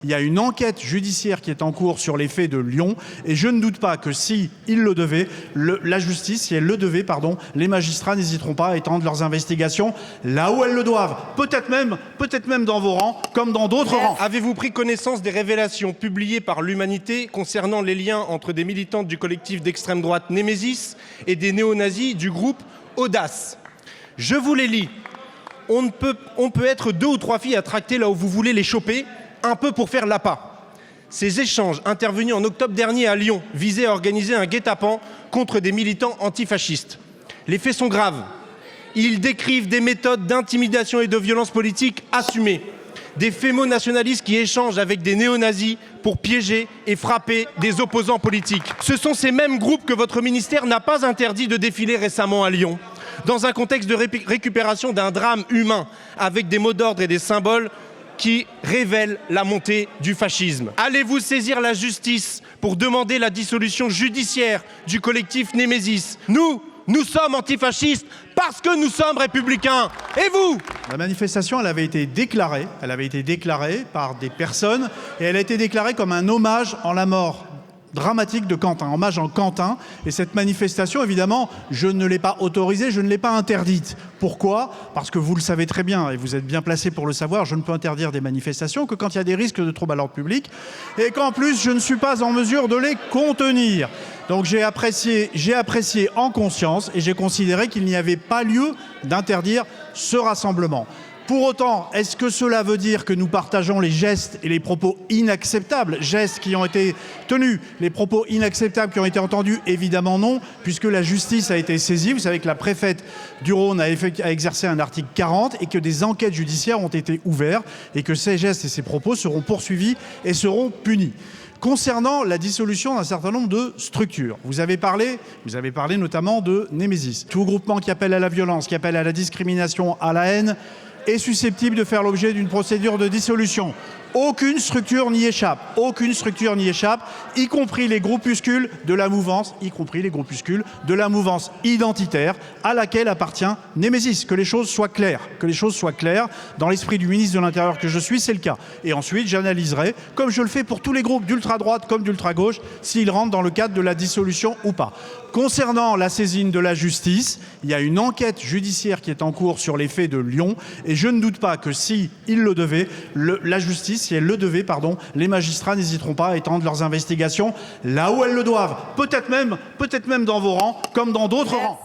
Il y a une enquête judiciaire qui est en cours sur les faits de Lyon et je ne doute pas que si ils le devaient, la justice, si elle le devait, les magistrats n'hésiteront pas à étendre leurs investigations là où elles le doivent. Peut-être même dans vos rangs comme dans d'autres rangs. Avez-vous pris connaissance des révélations publiées par l'Humanité concernant les liens entre des militantes du collectif d'extrême droite Némésis et des néo-nazis du groupe Audace? Je vous les lis. On peut être 2 ou 3 filles à tracter là où vous voulez les choper, un peu pour faire l'appât. Ces échanges intervenus en octobre dernier à Lyon visaient à organiser un guet-apens contre des militants antifascistes. Les faits sont graves. Ils décrivent des méthodes d'intimidation et de violence politique assumées. Des fémo-nationalistes qui échangent avec des néo-nazis pour piéger et frapper des opposants politiques. Ce sont ces mêmes groupes que votre ministère n'a pas interdit de défiler récemment à Lyon, dans un contexte de récupération d'un drame humain, avec des mots d'ordre et des symboles qui révèlent la montée du fascisme. Allez-vous saisir la justice pour demander la dissolution judiciaire du collectif Némésis? Nous sommes antifascistes parce que nous sommes républicains. Et vous? La manifestation, elle avait été déclarée par des personnes et elle a été déclarée comme un hommage en la mort dramatique de Quentin, hommage en Quentin. Et cette manifestation, évidemment, je ne l'ai pas autorisée, je ne l'ai pas interdite. Pourquoi? Parce que vous le savez très bien, et vous êtes bien placé pour le savoir, je ne peux interdire des manifestations que quand il y a des risques de troubles à l'ordre public, et qu'en plus, je ne suis pas en mesure de les contenir. Donc j'ai apprécié en conscience, et j'ai considéré qu'il n'y avait pas lieu d'interdire ce rassemblement. Pour autant, est-ce que cela veut dire que nous partageons les gestes et les propos inacceptables, gestes qui ont été tenus, les propos inacceptables qui ont été entendus? Évidemment non, puisque la justice a été saisie. Vous savez que la préfète du Rhône a exercé un article 40 et que des enquêtes judiciaires ont été ouvertes et que ces gestes et ces propos seront poursuivis et seront punis. Concernant la dissolution d'un certain nombre de structures, vous avez parlé notamment de Némésis. Tout groupement qui appelle à la violence, qui appelle à la discrimination, à la haine, est susceptible de faire l'objet d'une procédure de dissolution. Aucune structure n'y échappe, y compris les groupuscules de la mouvance, identitaire à laquelle appartient Némésis. Que les choses soient claires. Dans l'esprit du ministre de l'Intérieur que je suis, c'est le cas. Et ensuite, j'analyserai, comme je le fais pour tous les groupes d'ultra-droite comme d'ultra-gauche, s'ils rentrent dans le cadre de la dissolution ou pas. Concernant la saisine de la justice, il y a une enquête judiciaire qui est en cours sur les faits de Lyon et je ne doute pas que si ils le devaient, la justice, si elle le devait, les magistrats n'hésiteront pas à étendre leurs investigations là où elles le doivent. Peut-être même dans vos rangs comme dans d'autres rangs.